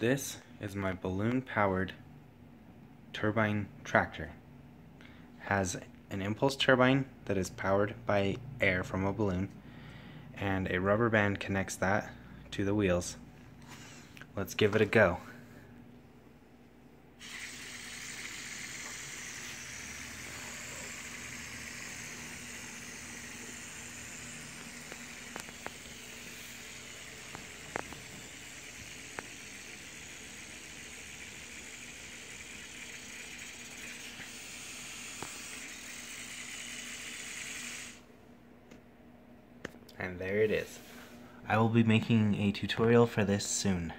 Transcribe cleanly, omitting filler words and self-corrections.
This is my balloon-powered turbine tractor. Has an impulse turbine that is powered by air from a balloon, and a rubber band connects that to the wheels. Let's give it a go. And there it is. I will be making a tutorial for this soon.